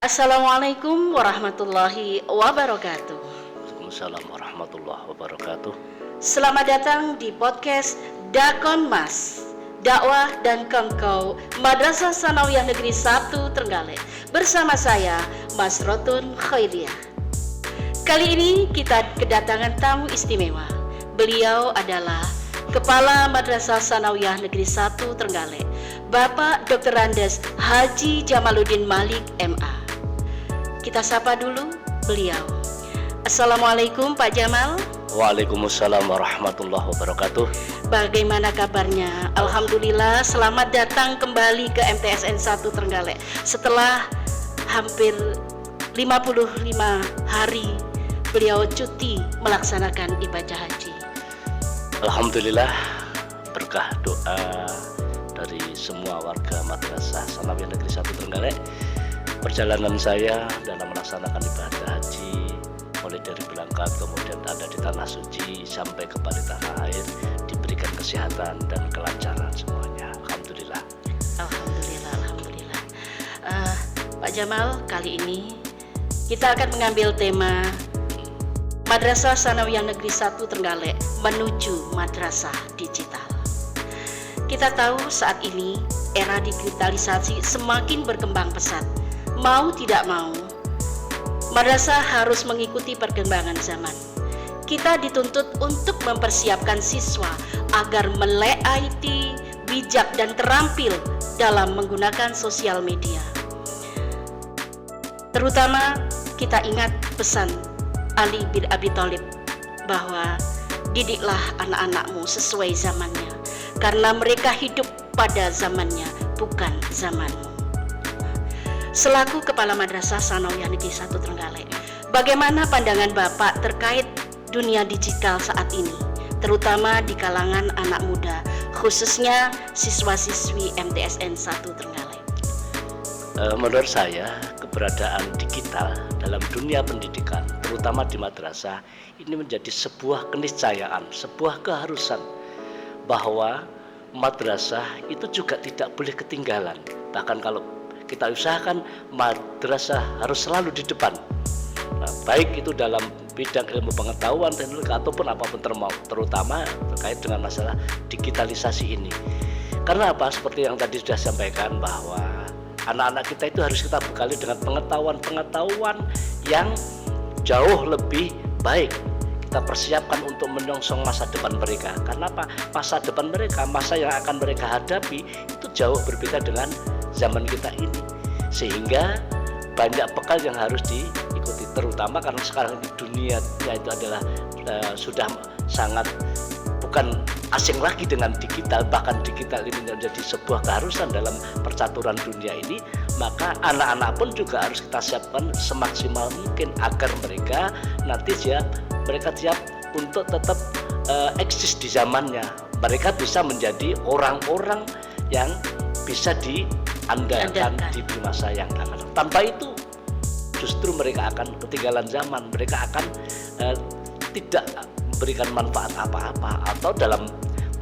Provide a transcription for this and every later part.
Assalamualaikum warahmatullahi wabarakatuh. Waalaikumsalam warahmatullahi wabarakatuh. Selamat datang di podcast Dakon Mas, dakwah dan kongkow Madrasah Sanawiyah Negeri 1 Trenggalek. Bersama saya Mas Rotun Khairiyah. Kali ini kita kedatangan tamu istimewa. Beliau adalah Kepala Madrasah Sanawiyah Negeri 1 Trenggalek, Bapak Dr. Andes Haji Jamaluddin Malik MA. Kita sapa dulu beliau. Assalamualaikum Pak Jamal. Waalaikumsalam warahmatullahi wabarakatuh. Bagaimana kabarnya? Alhamdulillah, selamat datang kembali ke MTSN 1 Trenggalek setelah hampir 55 hari beliau cuti melaksanakan ibadah haji. Alhamdulillah, berkah doa dari semua warga Madrasah Sanawiyah Negeri 1 Trenggalek, perjalanan saya dalam melaksanakan ibadah haji mulai dari berangkat kemudian ada di tanah suci sampai kembali tanah air diberikan kesehatan dan kelancaran semuanya. Alhamdulillah. Alhamdulillah. Pak Jamal, kali ini kita akan mengambil tema Madrasah Sanawiyah Negeri 1 Trenggalek menuju madrasah digital. Kita tahu saat ini era digitalisasi semakin berkembang pesat. Mau tidak mau, madrasah harus mengikuti perkembangan zaman. Kita dituntut untuk mempersiapkan siswa agar melek IT, bijak dan terampil dalam menggunakan sosial media. Terutama kita ingat pesan Ali bin Abi Thalib bahwa didiklah anak-anakmu sesuai zamannya, karena mereka hidup pada zamannya, bukan zamanmu. Selaku Kepala Madrasah Sanawiyah Negeri 1 Trenggalek, bagaimana pandangan Bapak terkait dunia digital saat ini, terutama di kalangan anak muda, khususnya siswa-siswi MTSN 1 Trenggalek? Menurut saya, keberadaan digital dalam dunia pendidikan, terutama di madrasah, ini menjadi sebuah keniscayaan, sebuah keharusan bahwa madrasah itu juga tidak boleh ketinggalan. Bahkan kalau kita usahakan, madrasah harus selalu di depan. Nah, baik itu dalam bidang ilmu pengetahuan, teknologi ataupun apapun, terutama terkait dengan masalah digitalisasi ini. Karena apa? Seperti yang tadi sudah sampaikan bahwa anak-anak kita itu harus kita bekali dengan pengetahuan yang jauh lebih baik. Kita persiapkan untuk menyongsong masa depan mereka. Karena apa? Masa depan mereka, masa yang akan mereka hadapi itu jauh berbeda dengan zaman kita ini. Sehingga banyak bekal yang harus diikuti, terutama karena sekarang di dunia itu adalah sudah sangat bukan asing lagi dengan digital, bahkan digital ini menjadi sebuah keharusan dalam percaturan dunia ini. Maka anak-anak pun juga harus kita siapkan semaksimal mungkin agar mereka nanti siap untuk tetap eksis di zamannya. Mereka bisa menjadi orang-orang yang bisa diandalkan di masa yang akan datang. Tanpa itu justru mereka akan ketinggalan zaman, mereka akan tidak memberikan manfaat apa-apa, atau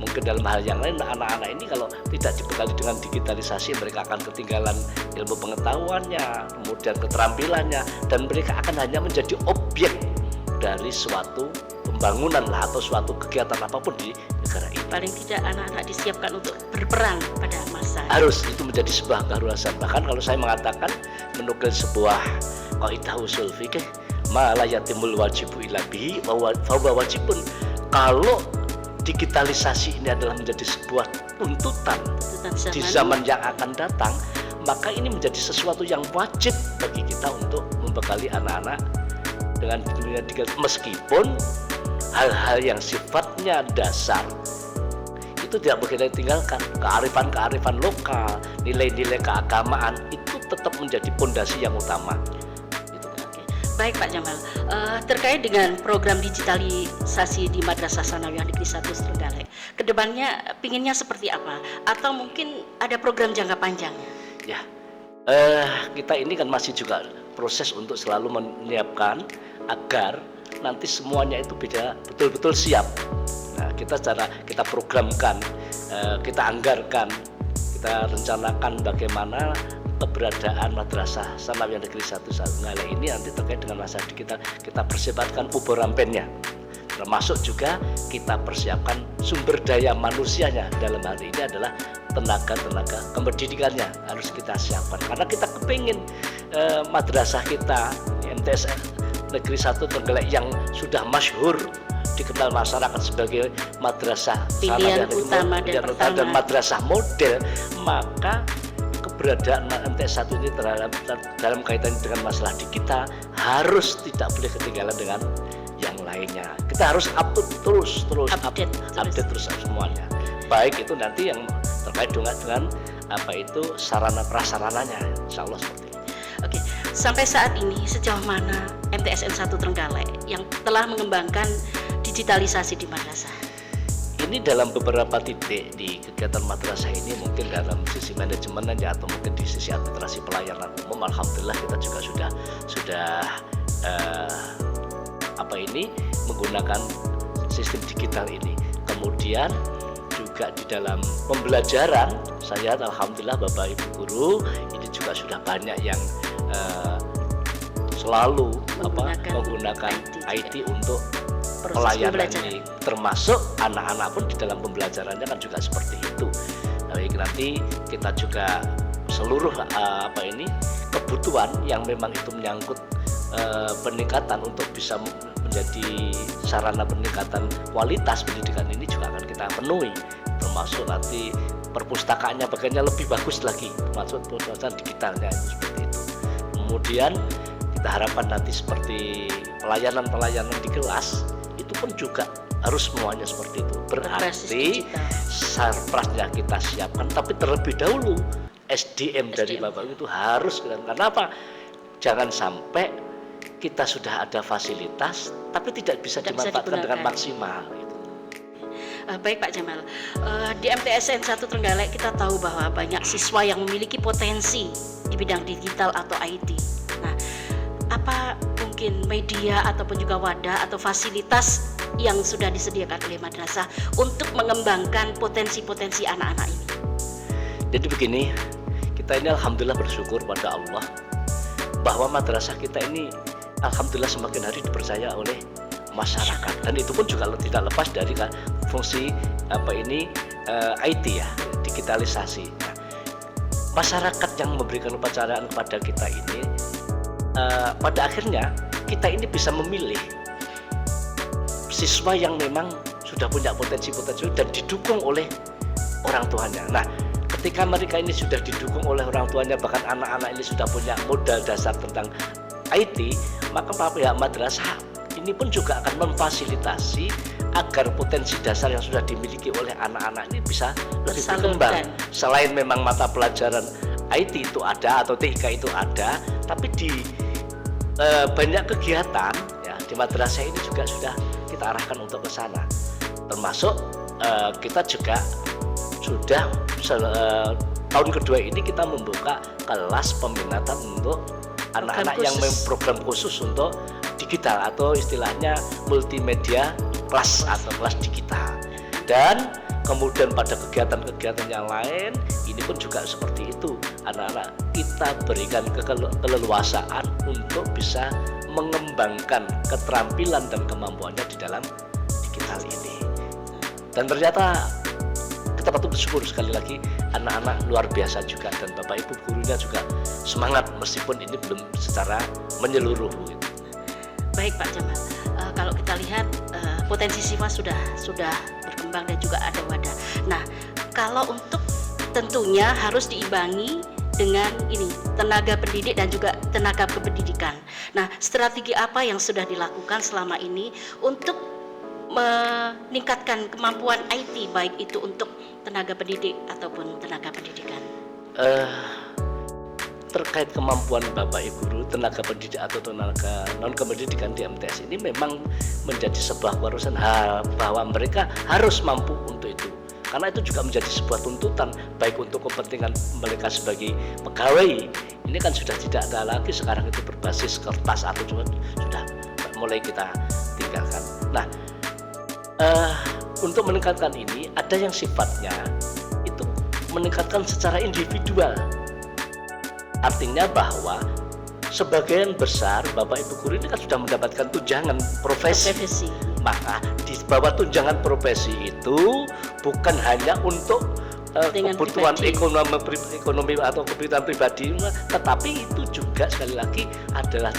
mungkin dalam hal yang lain, anak-anak ini kalau tidak dibekali dengan digitalisasi, mereka akan ketinggalan ilmu pengetahuannya, kemudian keterampilannya, dan mereka akan hanya menjadi objek dari suatu pembangunan lah atau suatu kegiatan apapun di negara ini. Paling tidak anak-anak disiapkan untuk berperan pada masa. Harus itu menjadi sebuah keharusan. Bahkan kalau saya mengatakan menukil sebuah kaidah usul fikih, ma la yatimul wajibu illa bihi fa huwa wajibun. Kalau digitalisasi ini adalah menjadi sebuah tuntutan di zaman yang akan datang, maka ini menjadi sesuatu yang wajib bagi kita untuk membekali anak-anak dengan dunia digital. Meskipun hal-hal yang sifatnya dasar itu tidak boleh ditinggalkan, kearifan lokal, nilai-nilai keagamaan itu tetap menjadi pondasi yang utama. Baik Pak Jamal, terkait dengan program digitalisasi di Madrasah Sanawiyah Negeri 1 Trenggalek, kedepannya pinginnya seperti apa? Atau mungkin ada program jangka panjangnya? Ya, kita ini kan masih juga proses untuk selalu menyiapkan agar nanti semuanya itu betul-betul siap. Nah, kita programkan, kita anggarkan, kita rencanakan bagaimana keberadaan Madrasah Sanawiyah Negeri 1 Trenggalek ini nanti terkait dengan masa kita persiapkan uborampennya, termasuk juga kita persiapkan sumber daya manusianya. Dalam hal ini adalah tenaga kependidikannya harus kita siapkan, karena kita kepingin madrasah kita MTS Negeri 1 Trenggalek yang sudah masyhur dikenal masyarakat sebagai madrasah pilihan utama dan madrasah model, maka keberadaan MTS 1 ini dalam kaitan dengan masalah digital harus tidak boleh ketinggalan dengan yang lainnya. Kita harus update terus semuanya, baik itu nanti yang terkait dengan apa itu sarana prasarananya, insya Allah seperti itu. Oke, sampai saat ini sejauh mana MTSN 1 Trenggalek yang telah mengembangkan digitalisasi di madrasah? Ini dalam beberapa titik di kegiatan madrasah ini, mungkin dalam sisi manajemennya atau mungkin di sisi administrasi pelayanan umum, alhamdulillah kita juga sudah menggunakan sistem digital ini. Kemudian juga di dalam pembelajaran, saya alhamdulillah Bapak Ibu guru ini juga sudah banyak yang selalu menggunakan IT untuk pelayanan ini, termasuk anak-anak pun di dalam pembelajarannya kan juga seperti itu. Baik, nanti kita juga seluruh kebutuhan yang memang itu menyangkut peningkatan untuk bisa menjadi sarana peningkatan kualitas pendidikan ini juga akan kita penuhi, termasuk nanti perpustakaannya bagaimana lebih bagus lagi, termasuk perpustakaan digitalnya seperti itu. Kemudian kita harapkan nanti seperti pelayanan di kelas itu pun juga harus semuanya seperti itu. Berarti sarprasnya kita siapkan, tapi terlebih dahulu SDM dari Bapak itu harus. Karena apa? Jangan sampai kita sudah ada fasilitas tapi tidak bisa dimanfaatkan dengan maksimal. Baik Pak Jamal, di MTSN 1 Trenggalek kita tahu bahwa banyak siswa yang memiliki potensi di bidang digital atau IT. Nah, apa mungkin media ataupun juga wadah atau fasilitas yang sudah disediakan oleh madrasah untuk mengembangkan potensi-potensi anak-anak ini? Jadi begini, kita ini alhamdulillah bersyukur pada Allah bahwa madrasah kita ini alhamdulillah semakin hari dipercaya oleh masyarakat, dan itu pun juga tidak lepas dari fungsi IT ya, digitalisasi. Nah, masyarakat yang memberikan kepercayaan kepada kita ini pada akhirnya kita ini bisa memilih siswa yang memang sudah punya potensi dan didukung oleh orang tuanya. Nah, ketika mereka ini sudah didukung oleh orang tuanya, bahkan anak-anak ini sudah punya modal dasar tentang IT, maka pihak madrasah ini pun juga akan memfasilitasi agar potensi dasar yang sudah dimiliki oleh anak-anak ini bisa lebih berkembang. Selain memang mata pelajaran IT itu ada atau TIK itu ada, tapi di banyak kegiatan ya di madrasah ini juga sudah kita arahkan untuk ke sana. Termasuk kita juga sudah tahun kedua ini kita membuka kelas peminatan untuk anak-anak yang program khusus untuk digital atau istilahnya multimedia kelas atau kelas digital. Dan kemudian pada kegiatan-kegiatan yang lain ini pun juga seperti itu, anak-anak kita berikan keleluasaan untuk bisa mengembangkan keterampilan dan kemampuannya di dalam digital ini. Dan ternyata kita patut bersyukur sekali lagi, anak-anak luar biasa juga, dan Bapak Ibu gurunya juga semangat meskipun ini belum secara menyeluruh gitu. Baik Pak Jamal, kalau kita lihat potensi siswa sudah berkembang dan juga ada wadah. Nah, kalau untuk tentunya harus diimbangi dengan ini tenaga pendidik dan juga tenaga kependidikan. Nah, strategi apa yang sudah dilakukan selama ini untuk meningkatkan kemampuan IT baik itu untuk tenaga pendidik ataupun tenaga pendidikan? Terkait kemampuan Bapak Ibu guru, tenaga pendidik atau tenaga non kependidikan di MTS ini memang menjadi sebuah keharusan bahwa mereka harus mampu untuk itu, karena itu juga menjadi sebuah tuntutan baik untuk kepentingan mereka sebagai pegawai. Ini kan sudah tidak ada lagi sekarang itu berbasis kertas atau sudah mulai kita tinggalkan. Nah, untuk meningkatkan ini ada yang sifatnya itu meningkatkan secara individual. Artinya bahwa sebagian besar Bapak Ibu guru ini kan sudah mendapatkan tunjangan profesi. Maka di bawah tunjangan profesi itu bukan hanya untuk kebutuhan ekonomi atau kebutuhan pribadi, tetapi itu juga sekali lagi adalah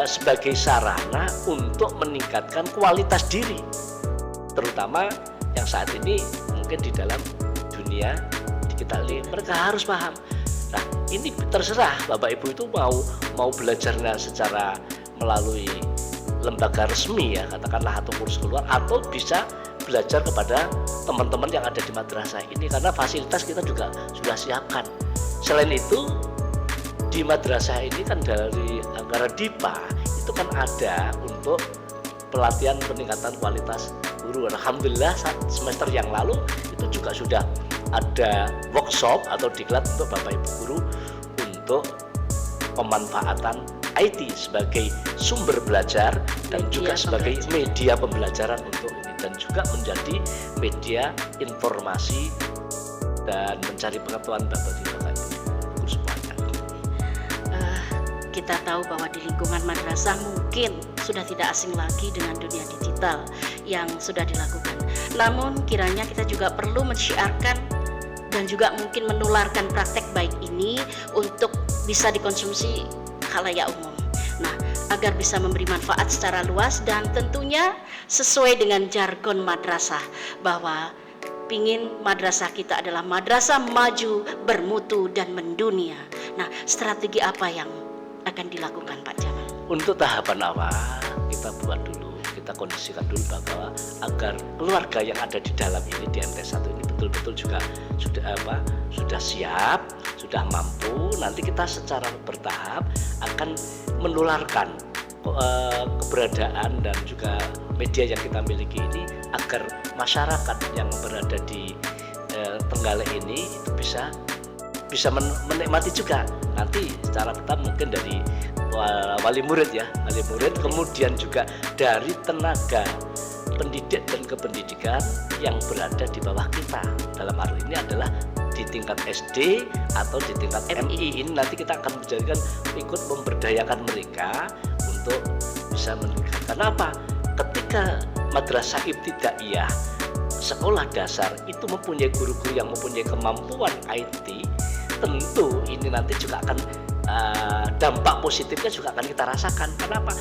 sebagai sarana untuk meningkatkan kualitas diri, terutama yang saat ini mungkin di dalam dunia digital ini mereka harus paham. Nah, ini terserah Bapak Ibu itu mau belajarnya secara melalui lembaga resmi ya, katakanlah, atau kursus keluar, atau bisa belajar kepada teman-teman yang ada di madrasah ini, karena fasilitas kita juga sudah siapkan. Selain itu, di madrasah ini kan dari anggaran DIPA itu kan ada untuk pelatihan peningkatan kualitas guru. Alhamdulillah semester yang lalu itu juga sudah ada workshop atau diklat untuk Bapak Ibu guru untuk pemanfaatan IT sebagai sumber belajar dan juga sebagai media pembelajaran untuk ini, dan juga menjadi media informasi dan mencari pengetahuan Bapak Ibu semuanya. Kita tahu bahwa di lingkungan madrasah mungkin sudah tidak asing lagi dengan dunia digital yang sudah dilakukan. Namun kiranya kita juga perlu mensyiarkan dan juga mungkin menularkan praktek baik ini untuk bisa dikonsumsi khalayak umum. Nah, agar bisa memberi manfaat secara luas dan tentunya sesuai dengan jargon madrasah, bahwa pingin madrasah kita adalah madrasah maju, bermutu dan mendunia. Nah, strategi apa yang akan dilakukan Pak Jamal? Untuk tahapan awal kita buat dulu, kita kondisikan dulu bahwa agar keluarga yang ada di dalam ini di MTS 1 ini betul-betul juga sudah siap, sudah mampu. Nanti kita secara bertahap akan menularkan keberadaan dan juga media yang kita miliki ini agar masyarakat yang berada di Trenggalek ini itu bisa menikmati juga. Nanti secara tetap mungkin dari wali murid, kemudian juga dari tenaga pendidik dan kependidikan yang berada di bawah kita. Dalam hal ini adalah di tingkat SD atau di tingkat MI. Ini nanti kita akan menjadikan ikut memberdayakan mereka untuk bisa meningkatkan apa? Ketika madrasah ibtidaiyah, sekolah dasar itu mempunyai guru-guru yang mempunyai kemampuan IT, tentu ini nanti juga akan dampak positifnya juga akan kita rasakan. Kenapa?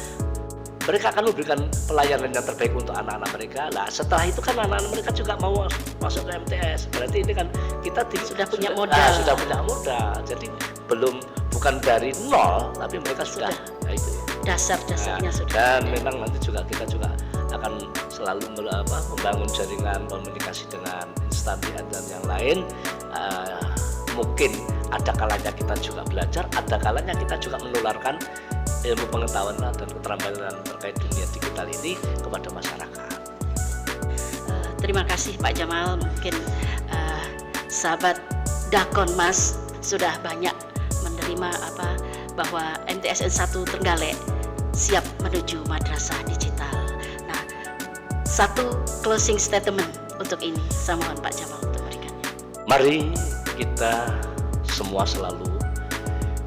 Mereka akan memberikan pelayanan yang terbaik untuk anak-anak mereka. Nah, setelah itu kan anak-anak mereka juga mau masuk ke MTS. Berarti ini kan kita sudah punya modal. Jadi bukan dari nol, tapi mereka sudah itu dasar-dasarnya sudah. Dan memang nanti kita juga akan selalu membangun jaringan komunikasi dengan instansi dan yang lain. Mungkin ada kalanya kita juga belajar, ada kalanya kita juga menularkan ilmu pengetahuan dan keterampilan terkait dunia digital ini kepada masyarakat. Terima kasih Pak Jamal. Mungkin sahabat Dakon Mas sudah banyak menerima bahwa MTSN 1 Trenggalek siap menuju madrasah digital. Nah, satu closing statement untuk ini, saya mohon Pak Jamal untuk memberikannya. Mari kita semua selalu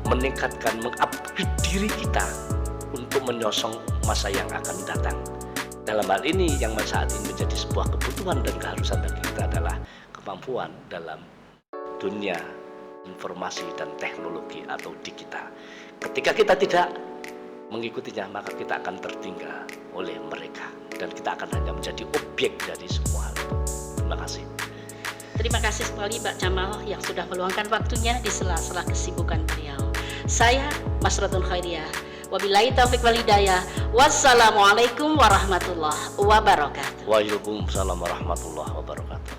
meningkatkan, mengupgrade diri kita untuk menyongsong masa yang akan datang. Dalam hal ini yang saat ini menjadi sebuah kebutuhan dan keharusan bagi kita adalah kemampuan dalam dunia informasi dan teknologi atau digital. Ketika kita tidak mengikutinya, maka kita akan tertinggal oleh mereka dan kita akan hanya menjadi objek dari semua hal itu. Terima kasih. Terima kasih sekali Pak Jamal yang sudah meluangkan waktunya di sela-sela kesibukan beliau. Saya Masratun Khairiyah. Wabillahi taufiq wal hidayah. Wassalamualaikum warahmatullahi wabarakatuh. Waalaikumsalam warahmatullahi wabarakatuh.